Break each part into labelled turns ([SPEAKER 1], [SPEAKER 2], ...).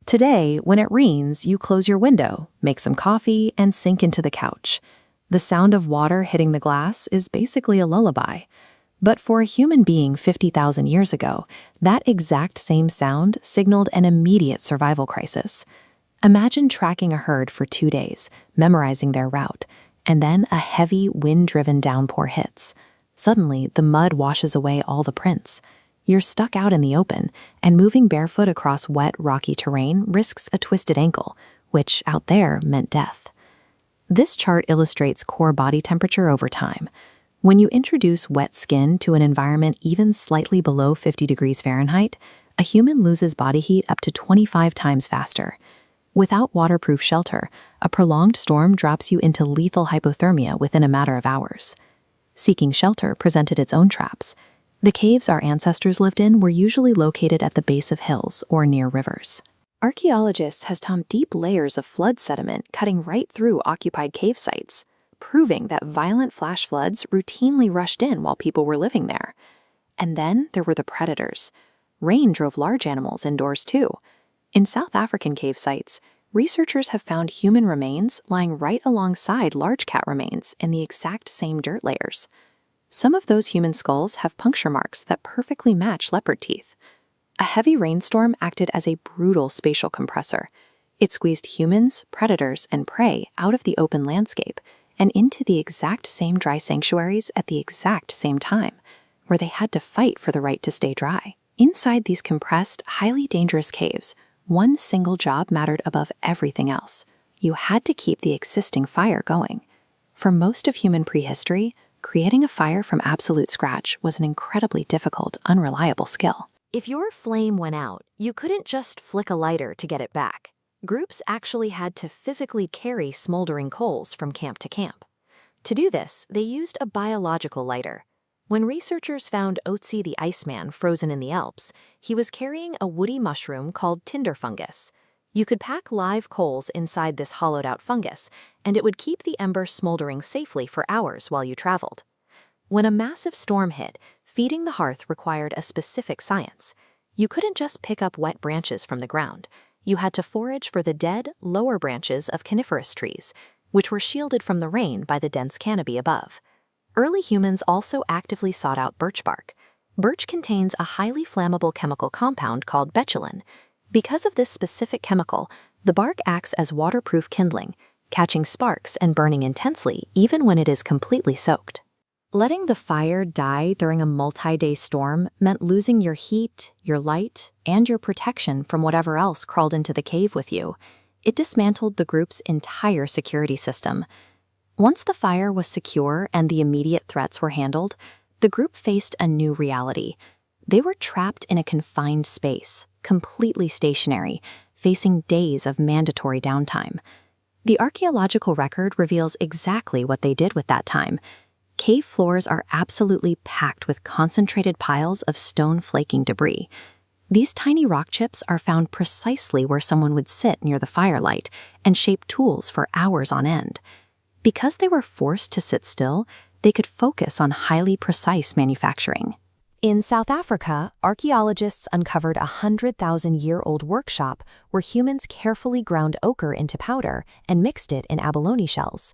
[SPEAKER 1] Today, when it rains, you close your window, make some coffee, and sink into the couch. The sound of water hitting the glass is basically a lullaby. But for a human being 50,000 years ago, that exact same sound signaled an immediate survival crisis. Imagine tracking a herd for 2 days, memorizing their route, and then a heavy, wind-driven downpour hits. Suddenly, the mud washes away all the prints. You're stuck out in the open, and moving barefoot across wet, rocky terrain risks a twisted ankle, which out there meant death. This chart illustrates core body temperature over time. When you introduce wet skin to an environment even slightly below 50 degrees Fahrenheit, a human loses body heat up to 25 times faster. Without waterproof shelter, a prolonged storm drops you into lethal hypothermia within a matter of hours. Seeking shelter presented its own traps. The caves our ancestors lived in were usually located at the base of hills or near rivers. Archaeologists have found deep layers of flood sediment cutting right through occupied cave sites, proving that violent flash floods routinely rushed in while people were living there. And then there were the predators. Rain drove large animals indoors too. In South African cave sites, researchers have found human remains lying right alongside large cat remains in the exact same dirt layers. Some of those human skulls have puncture marks that perfectly match leopard teeth. A heavy rainstorm acted as a brutal spatial compressor. It squeezed humans, predators, and prey out of the open landscape and into the exact same dry sanctuaries at the exact same time, where they had to fight for the right to stay dry. Inside these compressed, highly dangerous caves, one single job mattered above everything else. You had to keep the existing fire going. For most of human prehistory, creating a fire from absolute scratch was an incredibly difficult, unreliable skill.
[SPEAKER 2] If your flame went out, you couldn't just flick a lighter to get it back. Groups actually had to physically carry smoldering coals from camp to camp. To do this, they used a biological lighter. When researchers found Otzi the Iceman frozen in the Alps, he was carrying a woody mushroom called tinder fungus. You could pack live coals inside this hollowed-out fungus, and it would keep the ember smoldering safely for hours while you traveled. When a massive storm hit, feeding the hearth required a specific science. You couldn't just pick up wet branches from the ground. You had to forage for the dead, lower branches of coniferous trees, which were shielded from the rain by the dense canopy above. Early humans also actively sought out birch bark. Birch contains a highly flammable chemical compound called betulin. Because of this specific chemical, the bark acts as waterproof kindling, catching sparks and burning intensely even when it is completely soaked. Letting the fire die during a multi-day storm meant losing your heat, your light, and your protection from whatever else crawled into the cave with you. It dismantled the group's entire security system. Once the fire was secure and the immediate threats were handled, the group faced a new reality. They were trapped in a confined space, completely stationary, facing days of mandatory downtime. The archaeological record reveals exactly what they did with that time. Cave floors are absolutely packed with concentrated piles of stone-flaking debris. These tiny rock chips are found precisely where someone would sit near the firelight and shape tools for hours on end. Because they were forced to sit still, they could focus on highly precise manufacturing. In South Africa, archaeologists uncovered a 100,000-year-old workshop where humans carefully ground ochre into powder and mixed it in abalone shells.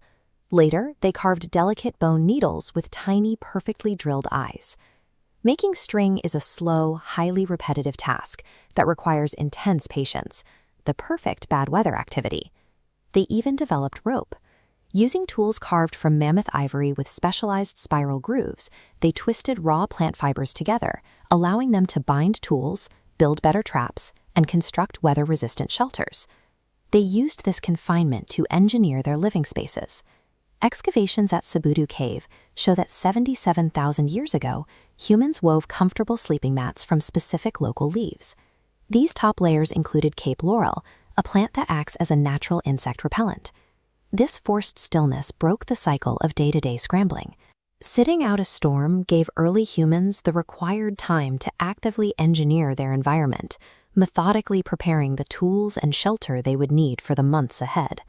[SPEAKER 2] Later, they carved delicate bone needles with tiny, perfectly drilled eyes. Making string is a slow, highly repetitive task that requires intense patience, the perfect bad weather activity. They even developed rope. Using tools carved from mammoth ivory with specialized spiral grooves, they twisted raw plant fibers together, allowing them to bind tools, build better traps, and construct weather-resistant shelters. They used this confinement to engineer their living spaces. Excavations at Sabudu Cave show that 77,000 years ago, humans wove comfortable sleeping mats from specific local leaves. These top layers included Cape laurel, a plant that acts as a natural insect repellent. This forced stillness broke the cycle of day-to-day scrambling. Sitting out a storm gave early humans the required time to actively engineer their environment, methodically preparing the tools and shelter they would need for the months ahead.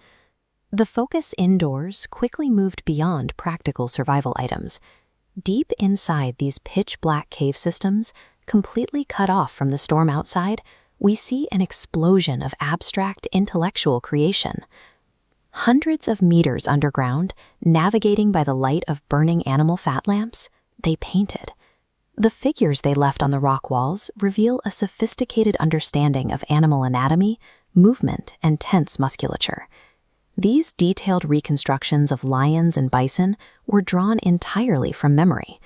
[SPEAKER 2] The focus indoors quickly moved beyond practical survival items. Deep inside these pitch-black cave systems, completely cut off from the storm outside, we see an explosion of abstract intellectual creation. Hundreds of meters underground, navigating by the light of burning animal fat lamps, they painted. The figures they left on the rock walls reveal a sophisticated understanding of animal anatomy, movement, and tense musculature. These detailed reconstructions of lions and bison were drawn entirely from memory.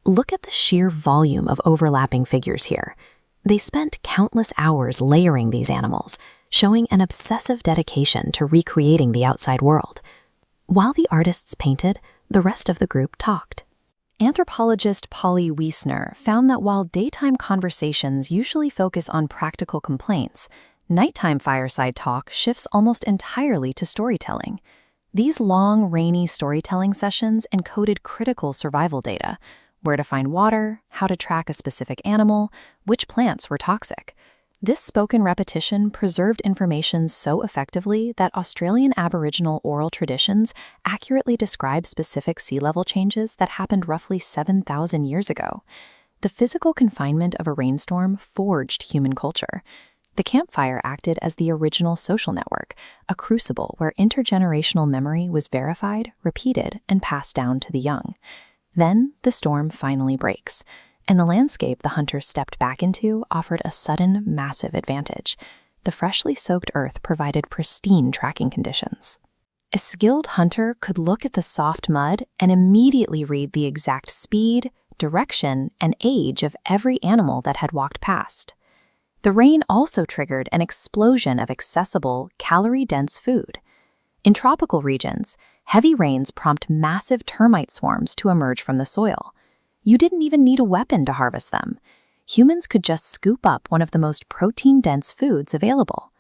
[SPEAKER 2] Look at the sheer volume of overlapping figures here. They spent countless hours layering these animals, showing an obsessive dedication to recreating the outside world. While the artists painted, the rest of the group talked.
[SPEAKER 1] Anthropologist Polly Wiesner found that while daytime conversations usually focus on practical complaints, nighttime fireside talk shifts almost entirely to storytelling. These long, rainy storytelling sessions encoded critical survival data: where to find water, how to track a specific animal, which plants were toxic. This spoken repetition preserved information so effectively that Australian Aboriginal oral traditions accurately describe specific sea level changes that happened roughly 7,000 years ago. The physical confinement of a rainstorm forged human culture. The campfire acted as the original social network, a crucible where intergenerational memory was verified, repeated, and passed down to the young. Then the storm finally breaks, and the landscape the hunters stepped back into offered a sudden, massive advantage. The freshly soaked earth provided pristine tracking conditions. A skilled hunter could look at the soft mud and immediately read the exact speed, direction, and age of every animal that had walked past. The rain also triggered an explosion of accessible, calorie-dense food. In tropical regions, heavy rains prompt massive termite swarms to emerge from the soil. You didn't even need a weapon to harvest them. Humans could just scoop up one of the most protein-dense foods available.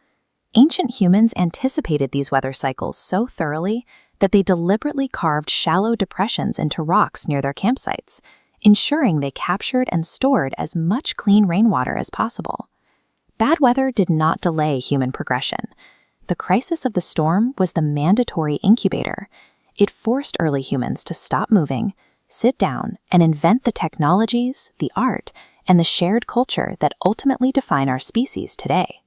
[SPEAKER 1] Ancient humans anticipated these weather cycles so thoroughly that they deliberately carved shallow depressions into rocks near their campsites, ensuring they captured and stored as much clean rainwater as possible. Bad weather did not delay human progression. The crisis of the storm was the mandatory incubator. It forced early humans to stop moving, sit down, and invent the technologies, the art, and the shared culture that ultimately define our species today.